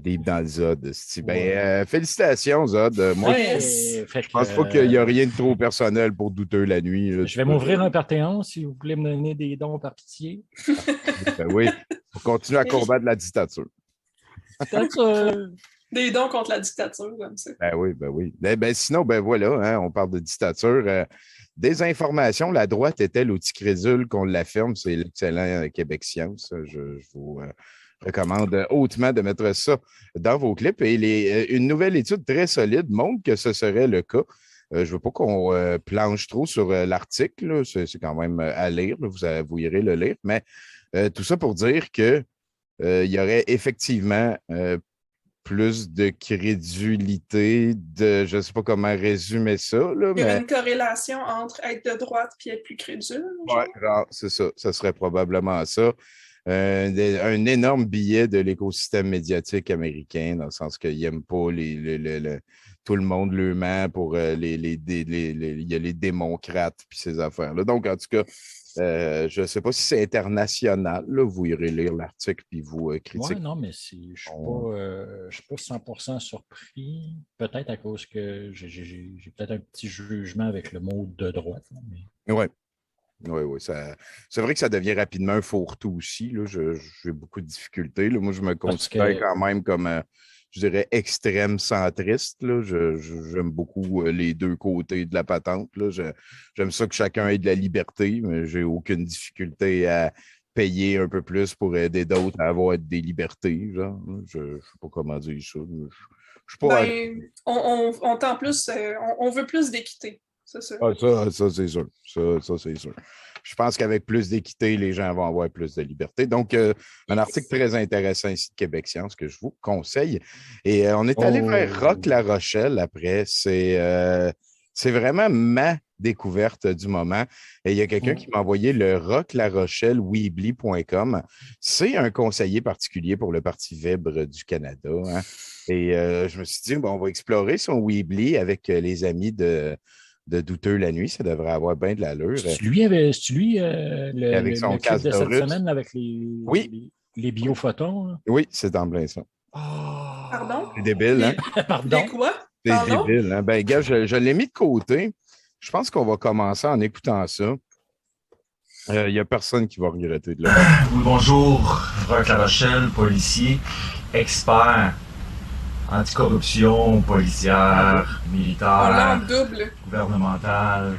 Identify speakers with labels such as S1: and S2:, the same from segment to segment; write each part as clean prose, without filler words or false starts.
S1: Deep dans le Zod. Félicitations, Zod. Moi,
S2: je
S1: pense pas qu'il y a rien de trop personnel pour Douteux la nuit. Là.
S2: Je vais m'ouvrir un Parthéon si vous voulez me donner des dons par pitié.
S1: Ben oui, pour continuer à combattre la dictature.
S3: Des dons contre la dictature, comme ça.
S1: Ben oui, ben oui. Sinon, ben voilà, hein, on parle de dictature. Des informations, la droite est-elle outil crédule qu'on l'affirme? C'est l'excellent Québec Science. Je vous recommande hautement de mettre ça dans vos clips. Et une nouvelle étude très solide montre que ce serait le cas. Je ne veux pas qu'on planche trop sur l'article. C'est quand même à lire. Vous irez le lire. Mais tout ça pour dire qu'il y aurait effectivement plus de crédulité, je ne sais pas comment résumer ça. Là,
S3: il y a une corrélation entre être de droite et être plus crédule.
S1: Oui, c'est ça. Ça serait probablement ça. Un énorme billet de l'écosystème médiatique américain, dans le sens qu'il n'aime pas tout le monde le ment pour il y a les démocrates puis ces affaires-là. Donc, en tout cas, je ne sais pas si c'est international. Là, vous irez lire l'article puis vous critiquez.
S2: Oui, non, mais je ne suis pas 100% surpris. Peut-être à cause que j'ai peut-être un petit jugement avec le mot de droite. Mais...
S1: Oui. Oui, c'est vrai que ça devient rapidement un fourre-tout aussi. Là. J'ai beaucoup de difficultés. Là. Moi, je me considère quand même comme, je dirais, extrême centriste. Là. J'aime beaucoup les deux côtés de la patente. Là. J'aime ça que chacun ait de la liberté, mais j'ai aucune difficulté à payer un peu plus pour aider d'autres à avoir des libertés. Genre. Je ne sais pas comment dire ça. Je suis pas
S3: on tend plus, on veut plus d'équité. C'est ça.
S1: Ça, c'est sûr. Ça, c'est sûr. Je pense qu'avec plus d'équité, les gens vont avoir plus de liberté. Donc, un article très intéressant ici de Québec Science que je vous conseille. Et on est allé vers Roch-La Rochelle après. C'est vraiment ma découverte du moment. Et il y a quelqu'un qui m'a envoyé le Roch-La-Rochelle Weebly.com. C'est un conseiller particulier pour le Parti Vibre du Canada. Hein. Et je me suis dit, bon, on va explorer son Weebly avec les amis de Douteux la nuit, ça devrait avoir bien de l'allure.
S2: C'est lui avec le clip de cette semaine avec les biophotons? Là?
S1: Oui, c'est en plein ça.
S3: Pardon?
S1: C'est débile, hein?
S2: Pardon?
S3: Les quoi?
S1: C'est débile, hein? Ben, gars, je l'ai mis de côté. Je pense qu'on va commencer en écoutant ça. Il n'y a personne qui va regretter de là.
S4: Oui, bonjour, Roch-La Rochelle, policier, expert anticorruption, policière, militaire, gouvernementale,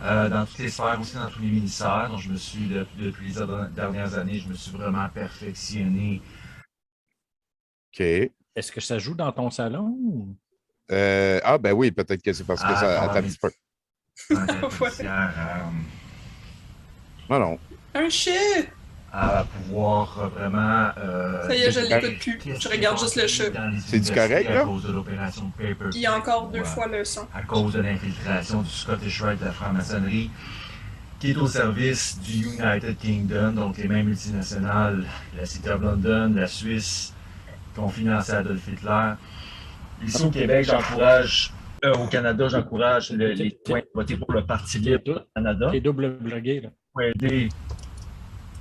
S4: dans toutes les sphères, aussi dans tous les ministères. Donc, je me suis, depuis les dernières années, je me suis vraiment perfectionné.
S1: OK.
S2: Est-ce que ça joue dans ton salon?
S1: Ben oui, peut-être que c'est parce que ça attend un petit peu. Non.
S3: Un chat!
S4: À pouvoir vraiment...
S3: ça y est, je ne l'écoute plus. Je regarde juste le chat.
S1: C'est du correct, là?
S4: À cause de l'opération Paper.
S3: Il y a encore 2 fois le son.
S4: À cause de l'infiltration du Scottish Rite de la franc-maçonnerie, qui est au service du United Kingdom, donc les mêmes multinationales, la City of London, la Suisse, qui ont financé Adolf Hitler. Ici au Québec, au Canada, j'encourage les citoyens à voter pour le Parti libre du Canada.
S2: Les double blogués, là.
S4: Pour aider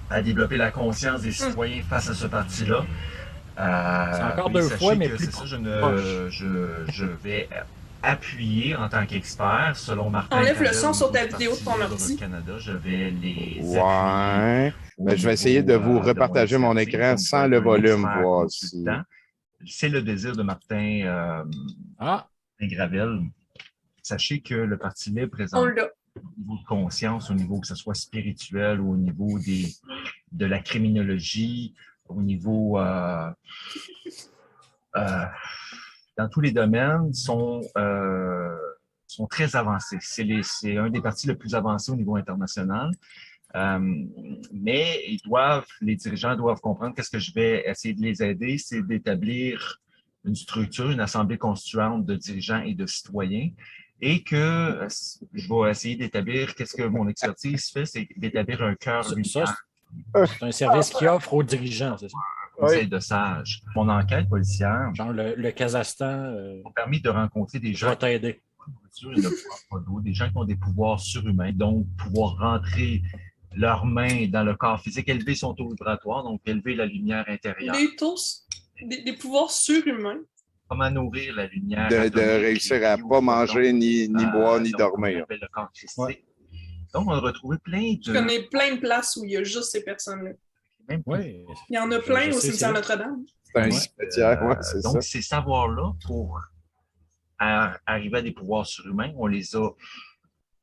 S4: à développer la conscience des citoyens face à ce parti-là.
S2: C'est encore 2 fois, mais plus
S4: ça, je vais appuyer en tant qu'expert, selon Martin.
S3: Enlève le son sur ta vidéo de ton ordi.
S4: Canada, je vais les
S1: appuyer. Ben, je vais essayer de vous repartager mon écran sans le volume. Voir si...
S4: C'est le désir de Martin Gravel. Sachez que le Parti libre présente au niveau de conscience, au niveau que ce soit spirituel, au niveau de la criminologie, au niveau dans tous les domaines sont très avancés. C'est un des partis le plus avancé au niveau international. Mais les dirigeants doivent comprendre qu'est-ce que je vais essayer de les aider, c'est d'établir une structure, une assemblée constituante de dirigeants et de citoyens. Et que je vais essayer d'établir, qu'est-ce que mon expertise fait, c'est d'établir un cœur unitaire.
S2: C'est un service qui offre aux dirigeants, c'est ça?
S4: Conseil de sages. Mon enquête policière.
S2: Genre le Kazakhstan.
S4: m'a permis de rencontrer des gens.
S2: Je vais t'aider.
S4: Des gens qui ont des pouvoirs surhumains, donc pouvoir rentrer leurs mains dans le corps physique, élever son taux vibratoire, donc élever la lumière intérieure.
S3: Des pouvoirs surhumains.
S4: Comment nourrir la lumière.
S1: De réussir à ne pas manger, ni boire, ni dormir.
S4: On appelle le corps christique. Donc, on a retrouvé plein de...
S3: Je connais plein de places où il y a juste ces personnes-là.
S2: Oui.
S3: Il y en a plein au cimetière Notre-Dame.
S1: C'est un cimetière, c'est ça.
S4: Donc, ces savoirs-là, pour arriver à des pouvoirs surhumains, on les a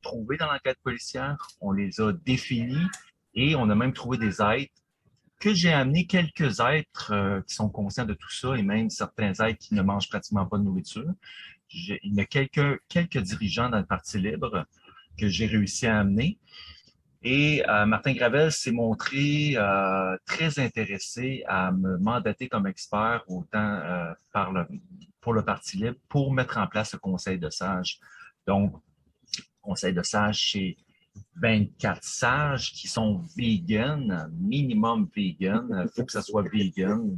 S4: trouvés dans l'enquête policière, on les a définis et on a même trouvé des êtres que j'ai amené, quelques êtres qui sont conscients de tout ça et même certains êtres qui ne mangent pratiquement pas de nourriture. Il y a quelques dirigeants dans le Parti libre que j'ai réussi à amener. Et Martin Gravel s'est montré très intéressé à me mandater comme expert autant pour le Parti libre pour mettre en place le Conseil de sages. Donc, Conseil de sages, c'est 24 sages qui sont vegan, minimum vegan. Il faut que ça soit vegan.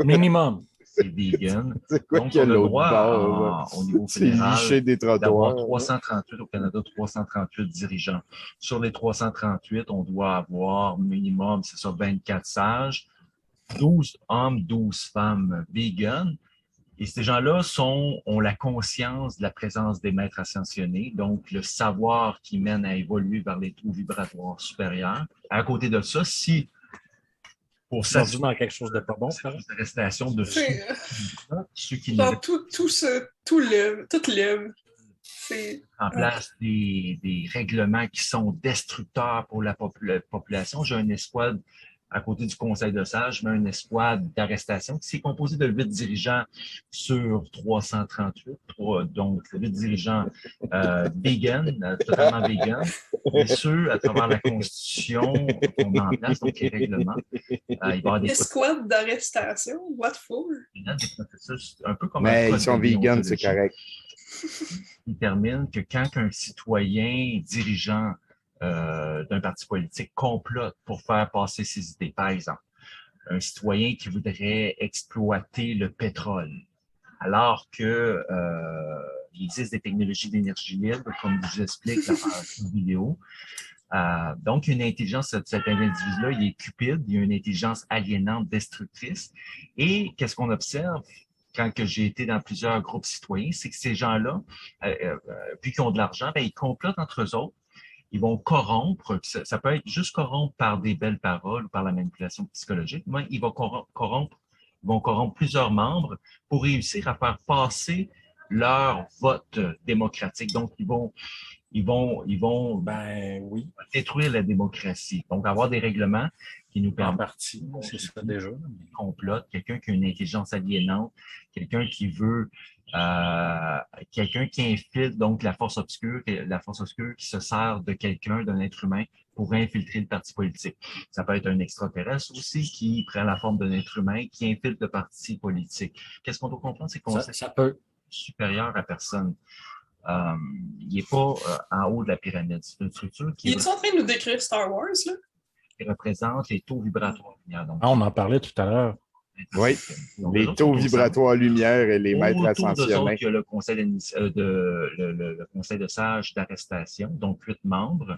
S2: Minimum.
S4: C'est vegan.
S1: C'est quoi
S4: donc,
S1: qu'il y a
S4: on a le
S1: l'autre
S4: droit
S1: bord?
S4: au niveau fédéral
S1: des
S4: d'avoir 338 au Canada, 338 dirigeants. Sur les 338, on doit avoir minimum, c'est ça, 24 sages, 12 hommes, 12 femmes vegan. Et ces gens-là ont la conscience de la présence des maîtres ascensionnés, donc le savoir qui mène à évoluer vers les taux vibratoires supérieurs. À côté de ça, si pour
S2: s'assurer dans quelque chose de pas bon,
S4: arrestation de ceux qui
S3: tout lève.
S4: En place des règlements qui sont destructeurs pour la population. J'ai une escouade à côté du Conseil de sages, mais une escouade d'arrestation qui est composée de 8 dirigeants sur 338, donc 8 dirigeants vegan, totalement vegan, et ceux à travers la Constitution qu'on met en place, donc les règlements. Il va y avoir des
S3: escouade d'arrestation? What for?
S4: Des processus un peu comme
S1: mais ils sont vegan, c'est correct.
S4: Qui détermine que quand un citoyen dirigeant d'un parti politique complote pour faire passer ses idées. Par exemple, un citoyen qui voudrait exploiter le pétrole, alors que il existe des technologies d'énergie libre, comme je vous explique dans cette vidéo. Donc, une intelligence, cet individu-là, il est cupide, il a une intelligence aliénante, destructrice. Et qu'est-ce qu'on observe? Quand j'ai été dans plusieurs groupes citoyens, c'est que ces gens-là, puis qu'ils ont de l'argent, ils complotent entre eux autres. Ils vont corrompre, ça peut être juste corrompre par des belles paroles ou par la manipulation psychologique, mais ils vont corrompre plusieurs membres pour réussir à faire passer leur vote démocratique. Donc, ils vont détruire la démocratie. Donc, avoir des règlements qui nous permettent
S2: c'est ça déjà.
S4: Complote, quelqu'un qui a une intelligence aliénante, quelqu'un qui veut quelqu'un qui infiltre donc la force obscure qui se sert de quelqu'un, d'un être humain, pour infiltrer le parti politique. Ça peut être un extraterrestre aussi qui prend la forme d'un être humain, qui infiltre le parti politique. Qu'est-ce qu'on doit comprendre? C'est qu'on
S2: ça peut
S4: supérieur à personne. Il n'est pas en haut de la pyramide. C'est une structure qui...
S3: Il est en train de nous décrire Star Wars, là?
S4: Qui représente les taux vibratoires. Donc,
S2: on en parlait tout à l'heure.
S1: Oui, les taux vibratoires lumière et les maîtres ascensionnés.
S4: Il y a le conseil le conseil de sages d'arrestation, donc 8 membres.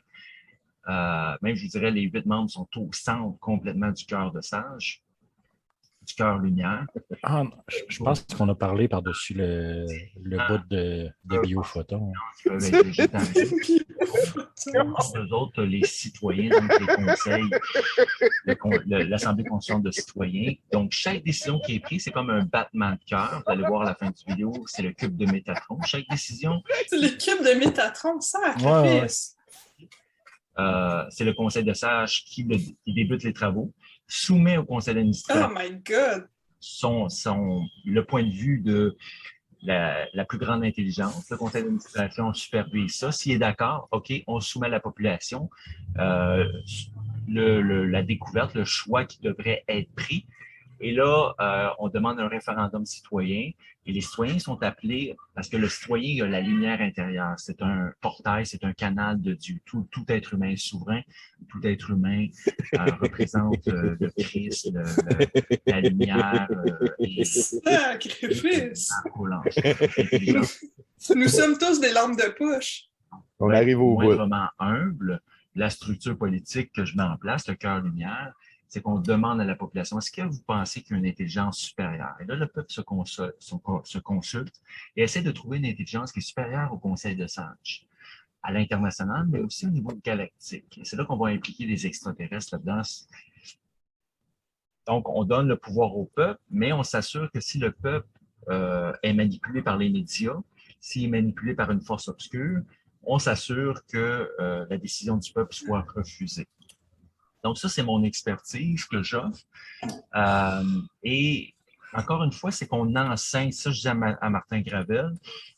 S4: Même, je dirais, les 8 membres sont au centre complètement du cœur de sage, du cœur lumière.
S2: Je pense qu'on a parlé par-dessus le bout de biophoton.
S4: Eux autres, les citoyens, donc les conseils, l'Assemblée constituante de citoyens. Donc, chaque décision qui est prise, c'est comme un battement de cœur. Vous allez voir à la fin du vidéo, c'est le cube de Métatron. Chaque décision...
S3: C'est le cube de Métatron, ça,
S4: c'est le conseil de sages qui débute les travaux, soumet au conseil d'administration.
S3: Oh my God!
S4: Le point de vue de la plus grande intelligence. Le conseil d'administration supervise ça. S'il est d'accord, OK, on soumet à la population la découverte, le choix qui devrait être pris. Et là, on demande un référendum citoyen et les citoyens sont appelés, parce que le citoyen il a la lumière intérieure, c'est un portail, c'est un canal de Dieu. Tout être humain est souverain, tout être humain représente le Christ, la lumière.
S3: Sacrifice! Nous sommes tous des lampes de poche.
S1: On arrive au bout.
S4: Vraiment humble, la structure politique que je mets en place, le cœur lumière, c'est qu'on demande à la population, est-ce que vous pensez qu'il y a une intelligence supérieure? Et là, le peuple se consulte et essaie de trouver une intelligence qui est supérieure au Conseil de sages, à l'international, mais aussi au niveau galactique. Et c'est là qu'on va impliquer des extraterrestres là-dedans. Donc, on donne le pouvoir au peuple, mais on s'assure que si le peuple est manipulé par les médias, s'il est manipulé par une force obscure, on s'assure que la décision du peuple soit refusée. Donc, ça, c'est mon expertise que j'offre. Et encore une fois, c'est qu'on enseigne, ça je dis à Martin Gravel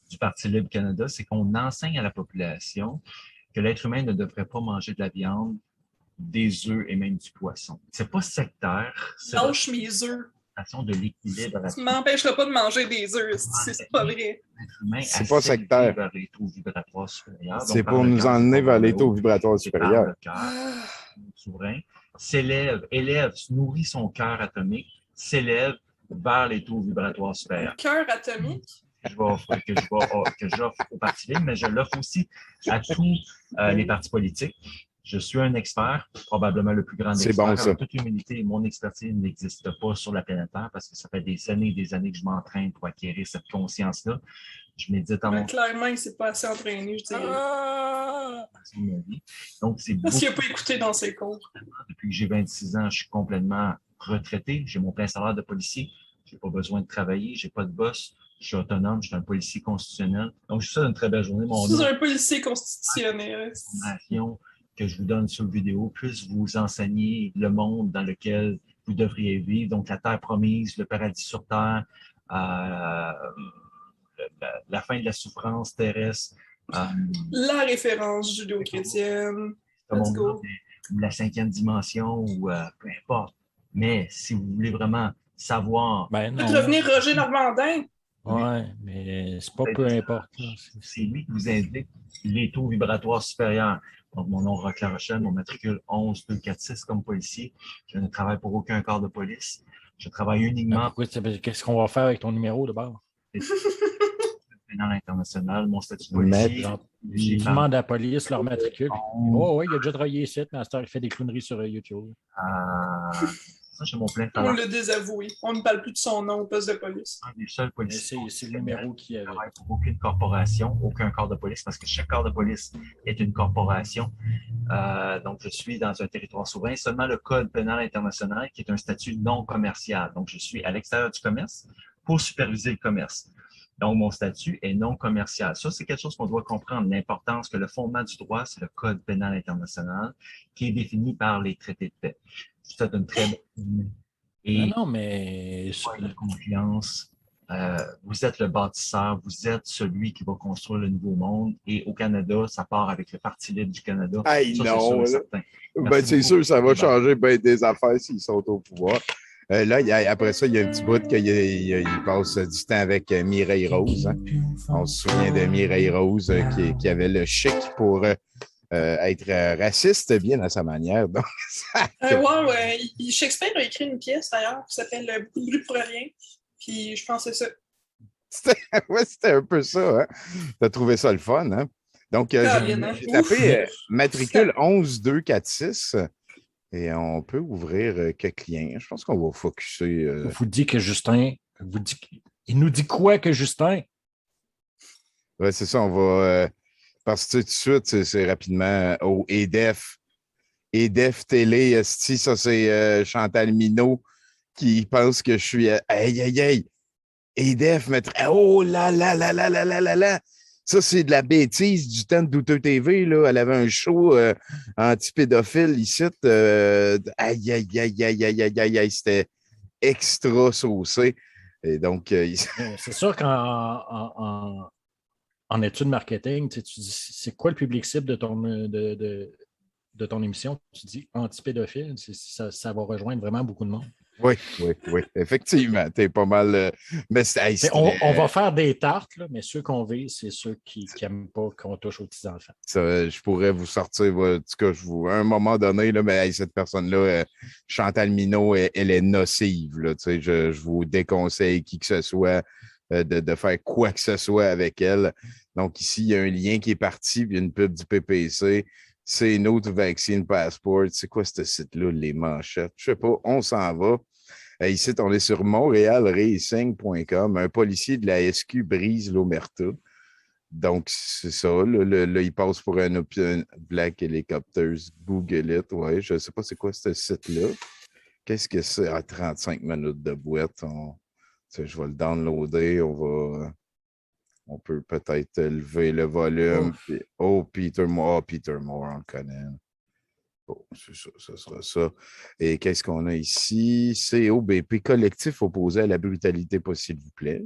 S4: du Parti libre Canada, c'est qu'on enseigne à la population que l'être humain ne devrait pas manger de la viande, des œufs et même du poisson. C'est pas sectaire.
S3: Lâche mes œufs.
S4: De l'équilibre.
S3: Tu ne m'empêcheras pas de manger des œufs, c'est pas vrai.
S1: C'est pas sectaire.
S4: Vers les taux vibratoires supérieurs.
S1: C'est pour nous emmener vers les taux vibratoires supérieurs.
S4: Le cœur souverain élève, nourrit son cœur atomique, s'élève vers les taux vibratoires supérieurs.
S3: Cœur atomique?
S4: Que j'offre aux partis libres, mais je l'offre aussi à tous les partis politiques. Je suis un expert, probablement le plus grand expert.
S1: C'est bon, ça.
S4: En toute humilité, mon expertise n'existe pas sur la planète Terre parce que ça fait des années et des années que je m'entraîne pour acquérir cette conscience-là. Je médite en mon...
S3: Clairement, il ne s'est pas assez entraîné, je dirais.
S4: Donc, c'est
S3: parce qu'il n'a pas écouté dans ses cours.
S4: Depuis que j'ai 26 ans, je suis complètement retraité. J'ai mon plein salaire de policier. Je n'ai pas besoin de travailler. Je n'ai pas de boss. Je suis autonome. Je suis un policier constitutionnel. Donc, je suis ça une très belle journée.
S3: Je suis un policier constitutionnel.
S4: Que je vous donne sur vidéo, plus vous enseigner le monde dans lequel vous devriez vivre. Donc, la terre promise, le paradis sur terre, la fin de la souffrance terrestre.
S3: La référence judéo-chrétienne. Let's go.
S4: Ou la 5e dimension, ou peu importe. Mais si vous voulez vraiment savoir...
S3: Peut-être revenir Roger Normandin.
S2: Oui, mais c'est pas peu importe.
S4: C'est lui qui vous indique les taux vibratoires supérieurs. Donc, mon nom, Roch Larochelle, mon matricule 11246 comme policier. Je ne travaille pour aucun corps de police. Je travaille uniquement...
S2: Qu'est-ce qu'on va faire avec ton numéro de bord?
S4: Dans l'international, mon statut de policier.
S2: Je demande à la police leur matricule. Oh oui, il a déjà travaillé ici, mais à cette heure, il fait des clowneries sur YouTube.
S4: Ça, j'ai mon plein de
S3: talent. On l'a désavoué. On ne parle plus de son nom au poste de police.
S4: Un des seuls policiers.
S2: C'est le numéro qui avait.
S4: Je ne travaille pour aucune corporation, aucun corps de police, parce que chaque corps de police est une corporation. Donc, je suis dans un territoire souverain. Seulement le Code pénal international, qui est un statut non commercial. Donc, je suis à l'extérieur du commerce pour superviser le commerce. Donc, mon statut est non commercial. Ça, c'est quelque chose qu'on doit comprendre, l'importance que le fondement du droit, c'est le Code pénal international qui est défini par les traités de paix. C'est une très bonne... Et
S2: non, mais...
S4: la confiance, vous êtes le bâtisseur, vous êtes celui qui va construire le nouveau monde. Et au Canada, ça part avec le Parti libre du Canada.
S1: Hey, ça, non, c'est sûr, ça va changer bien des affaires s'ils sont au pouvoir. Là, après ça, il y a un petit bout qu'il passe du temps avec Mireille Rose. Hein. On se souvient de Mireille Rose qui avait le chic pour être raciste bien à sa manière. Donc,
S3: ouais. Shakespeare a écrit une pièce d'ailleurs qui s'appelle Beaucoup de bruit pour rien. Puis je pense que c'est ça.
S1: C'était un peu ça. Hein? Tu as trouvé ça le fun. Hein? Donc, j'ai tapé matricule 11246. Et on peut ouvrir quelques clients. Je pense qu'on va focusser.
S2: Vous dites que Justin. Il nous dit quoi que Justin?
S1: Oui, c'est ça. On va. Parce que tout de suite, c'est rapidement au EDEF. EDEF Télé, ça, c'est Chantal Minot qui pense que je suis. Hey. EDEF, maître. Oh là là là là là là là là. Ça, c'est de la bêtise du temps de Douteux TV. Là. Elle avait un show anti-pédophile ici. Aïe, c'était extra saucé. Et donc,
S2: c'est sûr qu'en études marketing, tu dis, c'est quoi le public cible de ton émission? Tu dis anti-pédophile, ça va rejoindre vraiment beaucoup de monde.
S1: Oui. Effectivement, t'es pas mal. Mais
S2: on va faire des tartes, là, mais ceux qu'on vise, c'est ceux qui n'aiment pas qu'on touche aux petits-enfants.
S1: Je pourrais vous sortir, en tout cas, à un moment donné, là, mais cette personne-là, Chantal Minot, elle est nocive. Là, je vous déconseille qui que ce soit de faire quoi que ce soit avec elle. Donc, ici, il y a un lien qui est parti, puis une pub du PPC. C'est notre Vaccine Passport. C'est quoi ce site-là, les manchettes? Je sais pas, on s'en va. Ici, on est sur montréalracing.com. Un policier de la SQ brise l'omerta. Donc, c'est ça. Là, il passe pour un Black Helicopters. Google it. Ouais, je ne sais pas c'est quoi ce site-là. Qu'est-ce que c'est? À 35 minutes de boîte. Je vais le downloader. On peut peut-être lever le volume. Puis, Peter Moore, on le connaît. Bon, c'est ça, ce sera ça. Et qu'est-ce qu'on a ici? COBP, collectif opposé à la brutalité, pas s'il vous plaît.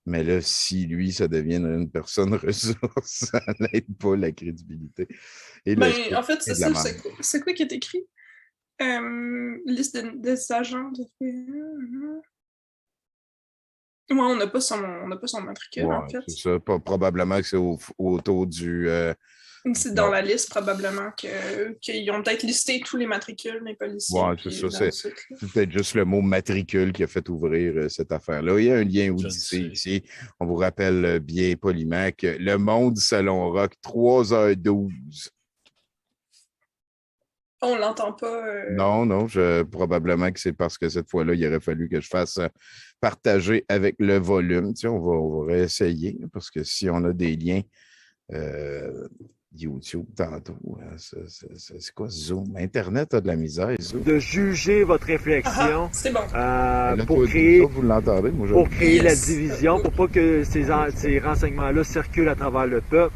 S1: Mais là, si lui, ça devient une personne ressource, ça n'aide pas la crédibilité. Et
S3: en fait, c'est ça. C'est quoi qui est écrit? Liste des agents de... Ouais, on n'a pas son matricule,
S1: ouais,
S3: en fait.
S1: C'est ça. Probablement que c'est autour du...
S3: c'est dans la liste, probablement, qu'ils ont peut-être listé tous les matricules, mais pas listé.
S1: Ouais, c'est ça. C'est peut-être juste le mot matricule qui a fait ouvrir cette affaire-là. Il y a un lien Odyssée ici. On vous rappelle bien poliment que le monde du Salon Rock, 3h12.
S3: On l'entend pas.
S1: Non, probablement que c'est parce que cette fois-là, il aurait fallu que je fasse partager avec le volume. Tu sais, on va réessayer, parce que si on a des liens YouTube tantôt, c'est quoi Zoom? Internet a de la misère, Zoom.
S5: De juger votre réflexion
S3: c'est bon.
S5: pour créer,
S1: vous l'entendez, moi,
S5: pour créer la division, pour pas que ces renseignements-là circulent à travers le peuple.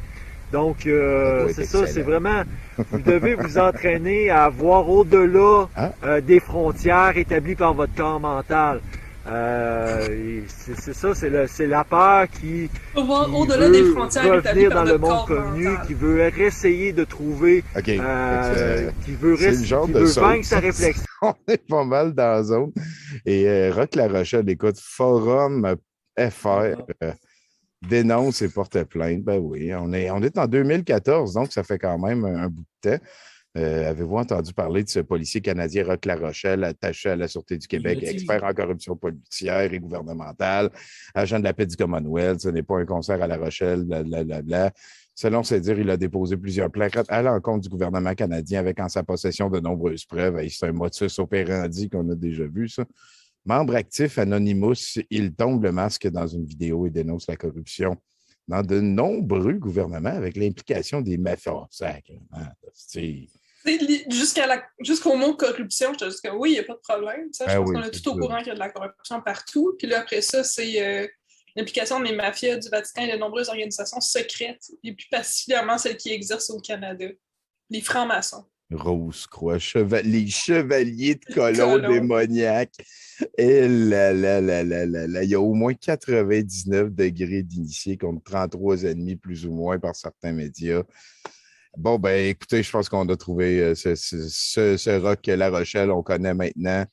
S5: Donc, c'est ça, c'est vraiment, vous devez vous entraîner à voir au-delà des frontières établies par votre corps mental. C'est ça, c'est la peur qui
S3: au-delà des frontières
S5: revenir dans le monde connu, qui veut essayer de trouver, qui veut vaincre sa réflexion.
S1: On est pas mal dans la zone. Et Roch La Rochelle, écoute, Forum FR dénonce et porte plainte. Ben oui, on est en 2014, donc ça fait quand même un bout de temps. Avez-vous entendu parler de ce policier canadien Roch La Rochelle, attaché à la Sûreté du Québec, expert en corruption policière et gouvernementale, agent de la paix du Commonwealth, ce n'est pas un concert à La Rochelle, blablabla. Selon ses dires, il a déposé plusieurs plaintes à l'encontre du gouvernement canadien avec en sa possession de nombreuses preuves. C'est un modus operandi qu'on a déjà vu, ça. Membre actif Anonymous, il tombe le masque dans une vidéo et dénonce la corruption dans de nombreux gouvernements avec l'implication des mafias.
S3: Jusqu'au mot corruption, je te dis que oui, il n'y a pas de problème. Je pense qu'on est tout au courant qu'il y a de la corruption partout. Puis là, après ça, c'est l'implication des mafias du Vatican et de nombreuses organisations secrètes, et plus particulièrement celles qui exercent au Canada. Les francs-maçons.
S1: Rose-Croix, les chevaliers de colons démoniaques. Et là, il y a au moins 99 degrés d'initiés contre 33,5 plus ou moins par certains médias. Bon, ben écoutez, je pense qu'on a trouvé ce Roch La Rochelle, on connaît maintenant.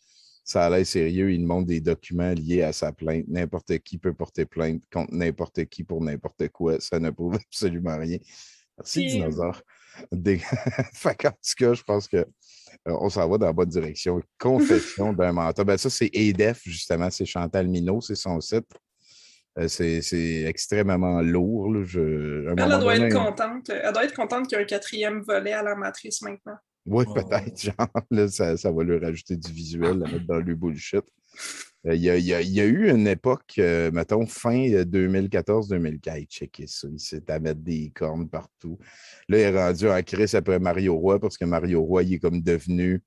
S1: Ça a l'air sérieux, il montre des documents liés à sa plainte. N'importe qui peut porter plainte contre n'importe qui pour n'importe quoi. Ça ne prouve absolument rien. Merci, dinosaure. Fait qu'en tout cas, je pense qu'on s'en va dans la bonne direction. Confession d'un menteur. Ben ça, c'est EDF, justement. C'est Chantal Minot, c'est son site. C'est extrêmement lourd. Là.
S3: Elle doit être contente. Elle doit être contente qu'il y ait un 4e volet à la matrice maintenant.
S1: Oui, peut-être. Genre, là, ça va lui rajouter du visuel, la mettre dans le bullshit. Il y a eu une époque, mettons, fin 2014-2015, checker ça. Il s'est à mettre des cornes partout. Là, il est rendu en crise après Mario Roy, parce que Mario Roy, il est comme devenu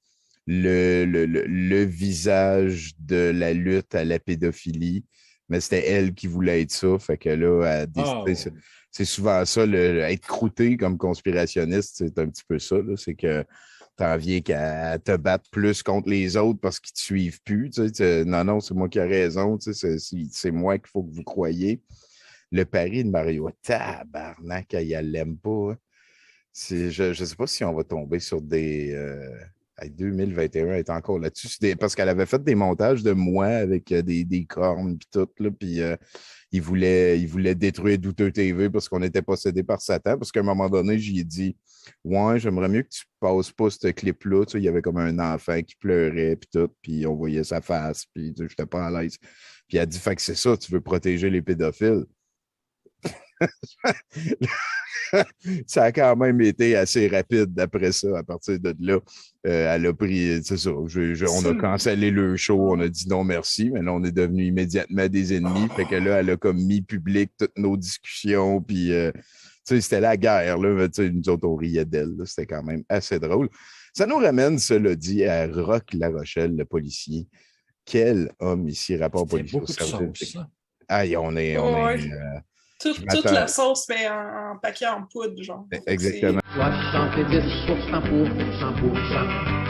S1: le visage de la lutte à la pédophilie. Mais c'était elle qui voulait être ça. Fait que là, elle a décidé, c'est souvent ça, être croûté comme conspirationniste, c'est un petit peu ça. C'est que t'en viens qu'à te battre plus contre les autres parce qu'ils te suivent plus. Non, c'est moi qui ai raison. C'est moi qu'il faut que vous croyiez. Le pari de Mario, tabarnak, elle l'aime pas. Hein. Je ne sais pas si on va tomber sur des... 2021, elle est encore là-dessus. Parce qu'elle avait fait des montages de moi avec des cornes et tout. Puis il voulait détruire Douteux TV parce qu'on était possédé par Satan. Parce qu'à un moment donné, j'y ai dit ouais, j'aimerais mieux que tu passes pas ce clip-là. Il y avait comme un enfant qui pleurait puis tout. Puis on voyait sa face. Puis je n'étais pas à l'aise. Puis elle a dit fait que c'est ça, tu veux protéger les pédophiles. ça a quand même été assez rapide d'après ça. À partir de là, elle a pris, c'est ça, on a cancellé le show, on a dit non merci, mais là, on est devenus immédiatement des ennemis. Fait que là, elle a comme mis public toutes nos discussions, puis c'était la guerre, là, nous autres, on riait d'elle. C'était quand même assez drôle. Ça nous ramène, cela dit, à Roch Larochelle, le policier. Quel homme ici, rapport policier au service. Aïe, on est
S3: toute la sauce, mais en paquet en poudre, genre.
S1: Exactement.
S6: 70% pour 100%.